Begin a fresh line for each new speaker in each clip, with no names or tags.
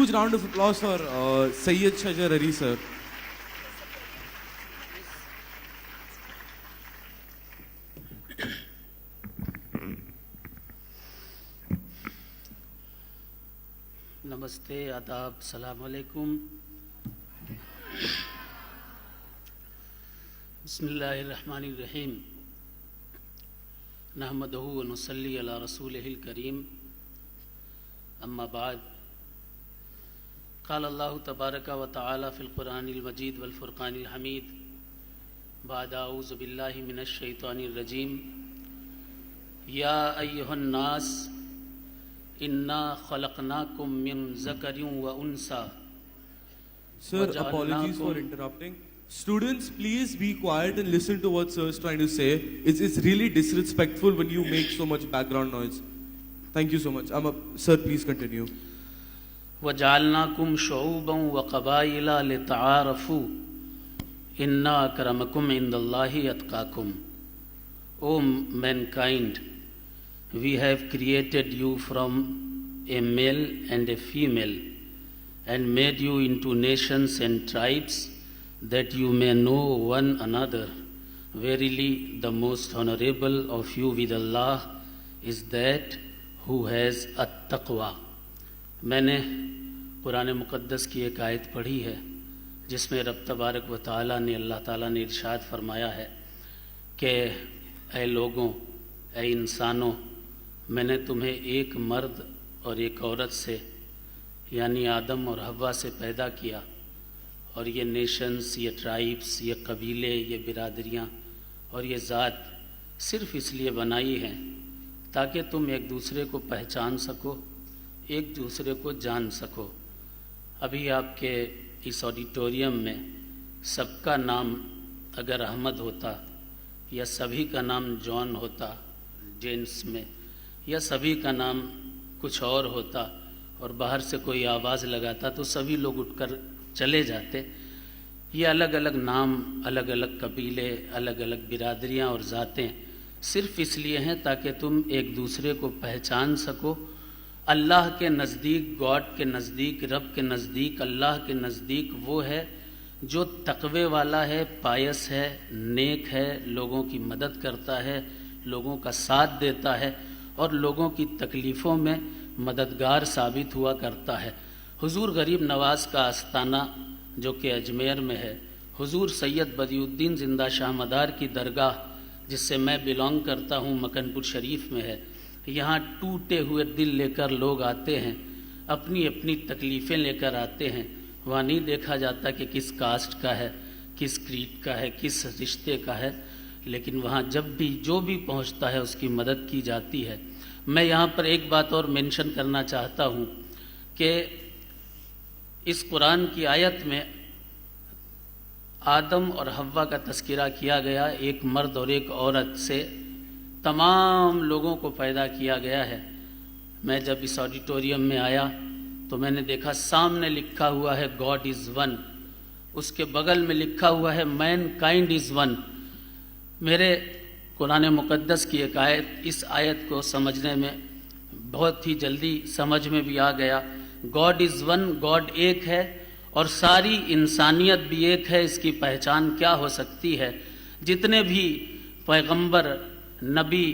huge round of applause for Sayyid Shajar Ali sir.
नमस्ते, आदाब, सलाम अलैकुम। बिस्मिल्लाहिर्रहमानिर्रहीम। नहमदहु व नुसल्ली अला रसूलिहिल करीम। अम्मा बाद। क़ाल अल्लाहु तबारक व तआला फ़िल क़ुरानिल मजीद वल फ़ुरक़ानिल हमीद बाद औज़ु बिल्लाहि मिनश शैतानिर रजीम। या अय्युहन नास इन्ना खलक़नाकुम मिन ज़करिन व उन्सा।
Sir, apologies for interrupting. Students, please be quiet and listen to what sir is trying to say. It's really disrespectful when you make so much background noise. Thank you so much. Sir, please continue.
वजअलनाकुम शुऊबन व क़बाइला लितआरफू इन्ना अक्रमकुम इंदल्लाहि अत्क़ाकुम। O mankind, we have created you from a male and a female and made you into nations and tribes that you may know one another. Verily, the most honorable of you with Allah is that who has at-taqwa. मैंने कुरान मुक़द्दस की एक आयत पढ़ी है जिसमें रब तबारक व तआला ने अल्लाह ताला ने इरशाद फरमाया है कि ऐ लोगों, ऐ इंसानों, मैंने तुम्हें एक मर्द और एक औरत से यानी आदम और हव्वा से पैदा किया और ये नेशंस, ये ट्राइब्स, ये कबीले, ये बिरादरियाँ और ये ज़ात सिर्फ़ इसलिए बनाई हैं ताकि तुम एक दूसरे को पहचान सको, एक दूसरे को जान सको। अभी आपके इस ऑडिटोरियम में सबका नाम अगर अहमद होता या सभी का नाम जॉन होता जेंट्स में, या सभी का नाम कुछ और होता और बाहर से कोई आवाज़ लगाता तो सभी लोग उठकर चले जाते। ये अलग अलग नाम, अलग अलग कबीले, अलग अलग बिरादरियाँ और ज़ातें सिर्फ़ इसलिए हैं ताकि तुम एक दूसरे को पहचान सको। अल्लाह के नज़दीक, गॉड के नज़दीक, रब के नज़दीक, अल्लाह के नज़दीक वो है जो तक़वे वाला है, पायस है, नेक है, लोगों की मदद करता है, लोगों का साथ देता है और लोगों की तकलीफ़ों में मददगार साबित हुआ करता है। हुज़ूर गरीब नवाज़ का आस्ताना जो कि अजमेर में है, हुज़ूर सैयद बदियुद्दीन ज़िंदा शाह मदार की दरगाह जिससे मैं बिलोंग करता हूँ, मकनपुर शरीफ में है। यहाँ टूटे हुए दिल लेकर लोग आते हैं, अपनी अपनी तकलीफ़ें लेकर आते हैं। वहाँ नहीं देखा जाता कि किस कास्ट का है, किस क्रीड का है, किस रिश्ते का है, लेकिन वहाँ जब भी जो भी पहुँचता है उसकी मदद की जाती है। मैं यहाँ पर एक बात और मेंशन करना चाहता हूँ कि इस कुरान की आयत में आदम और हव्वा का तस्करा किया गया, एक मर्द और एक औरत से तमाम लोगों को पैदा किया गया है। मैं जब इस ऑडिटोरियम में आया तो मैंने देखा सामने लिखा हुआ है गॉड इज़ वन, उसके बगल में लिखा हुआ है मैन काइंड इज़ वन। मेरे कुरान मुक़द्दस की एक आयत, इस आयत को समझने में बहुत ही जल्दी समझ में भी आ गया। गॉड इज़ वन, गॉड एक है और सारी इंसानियत भी एक है। इसकी पहचान क्या हो सकती है? जितने भी पैगंबर, नबी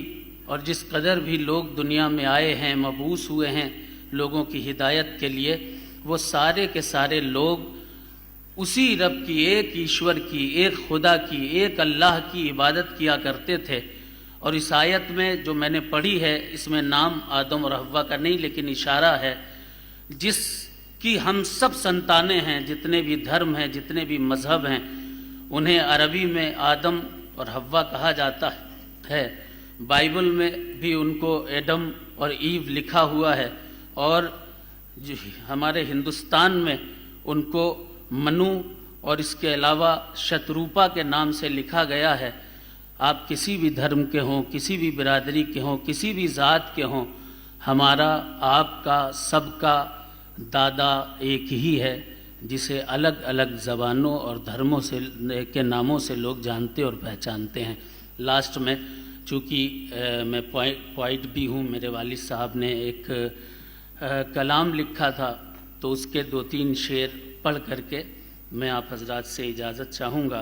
और जिस कदर भी लोग दुनिया में आए हैं, मबूस हुए हैं लोगों की हिदायत के लिए, वो सारे के सारे लोग उसी रब की, एक ईश्वर की, एक खुदा की, एक अल्लाह की इबादत किया करते थे। और इस आयत में जो मैंने पढ़ी है इसमें नाम आदम और हव्वा का नहीं, लेकिन इशारा है जिसकी हम सब संतानें हैं, जितने भी धर्म हैं, जितने भी मज़हब हैं, उन्हें अरबी में आदम और हव्वा कहा जाता है। बाइबल में भी उनको एडम और ईव लिखा हुआ है और जो हमारे हिंदुस्तान में उनको मनु और इसके अलावा शतरूपा के नाम से लिखा गया है। आप किसी भी धर्म के हों, किसी भी बिरादरी के हों, किसी भी ज़ात के हों, हमारा, आपका, सबका दादा एक ही है जिसे अलग अलग ज़बानों और धर्मों से के नामों से लोग जानते और पहचानते हैं। लास्ट में चूँकि मैं पोइट भी हूँ, मेरे वालिद साहब ने एक कलाम लिखा था तो उसके 2-3 शेर पढ़ करके मैं आप हजरात से इजाज़त चाहूँगा।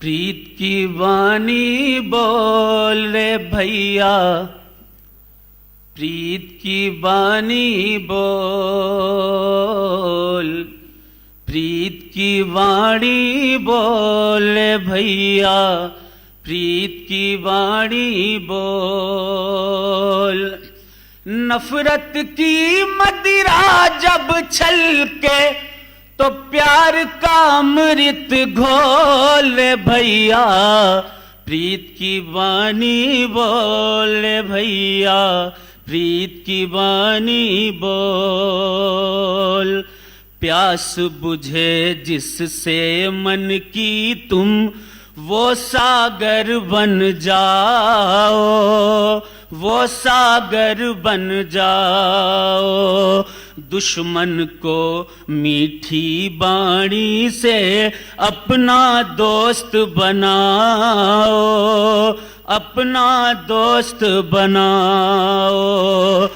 प्रीत की वाणी बोल रे भैया, प्रीत की वाणी बोल, प्रीत की वाणी बोल रे भैया, प्रीत की वाणी बोल। नफरत की मदिरा जब छलके तो प्यार का अमृत घोल भैया, प्रीत की वाणी बोल भैया, प्रीत की वाणी बोल। प्यास बुझे जिससे मन की तुम वो सागर बन जाओ, वो सागर बन जाओ। दुश्मन को मीठी बाणी से अपना दोस्त बनाओ, अपना दोस्त बनाओ।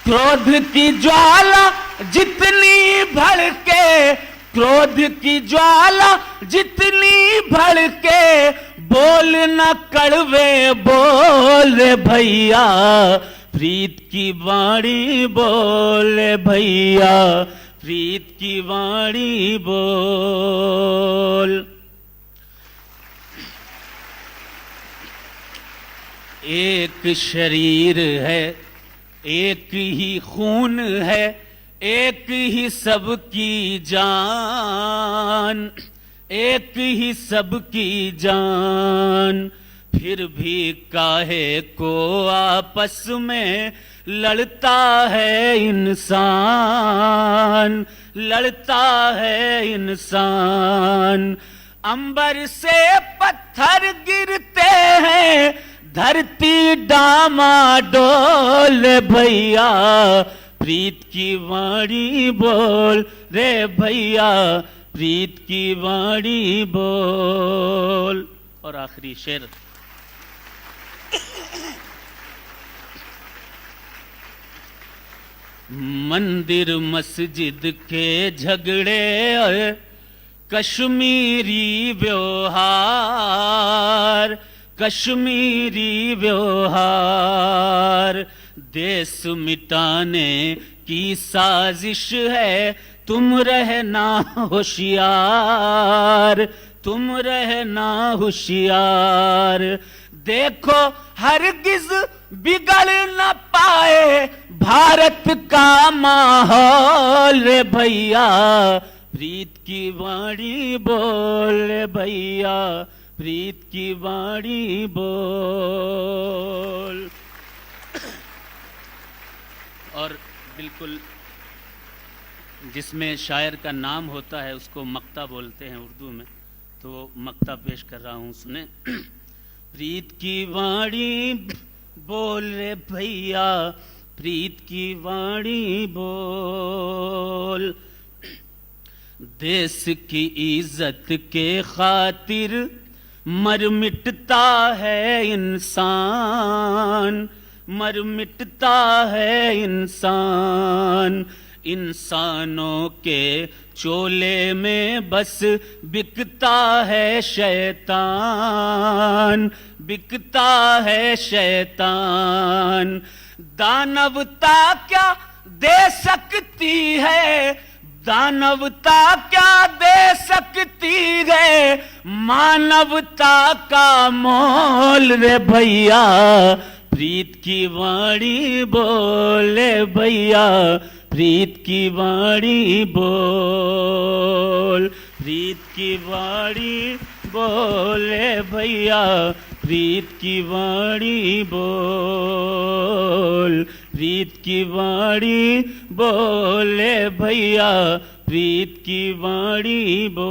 क्रोध की ज्वाला जितनी भड़के, क्रोध की ज्वाला जितनी भड़के, बोल न कड़वे बोल भैया, प्रीत की वाणी बोल भैया, प्रीत की वाणी बोल। एक शरीर है, एक ही खून है, एक ही सबकी जान, एक ही सबकी जान। फिर भी काहे को आपस में लड़ता है इंसान, लड़ता है इंसान। अंबर से पत्थर गिरते हैं, धरती डामाडोल भैया, प्रीत की वाणी बोल रे भैया, प्रीत की वाणी बोल। और आखिरी शेर, मंदिर मस्जिद के झगड़े, कश्मीरी व्यवहार, कश्मीरी व्यवहार। देश मिटाने की साजिश है, तुम रहना होशियार, तुम रहना होशियार। देखो हरगिज बिगड़ न पाए भारत का माहौल भैया, प्रीत की वाणी बोल भैया, प्रीत की वाणी बोल। और बिल्कुल जिसमें शायर का नाम होता है उसको मक्ता बोलते हैं उर्दू में, तो मक्ता पेश कर रहा हूँ, सुने। प्रीत की वाणी बोल रे भैया, प्रीत की वाणी बोल। देश की इज्जत के खातिर मर मिटता है इंसान, मर मिटता है इंसान। इंसानों के चोले में बस बिकता है शैतान, बिकता है शैतान। दानवता क्या दे सकती है, दानवता क्या दे सकती है, मानवता का मोल रे भैया, प्रीत की वाणी बोले भैया, प्रीत की वाणी बोल। प्रीत की वाणी बोले भैया, प्रीत की वाणी बोल। प्रीत की वाणी बोले भैया, प्रीत की वाणी बोल।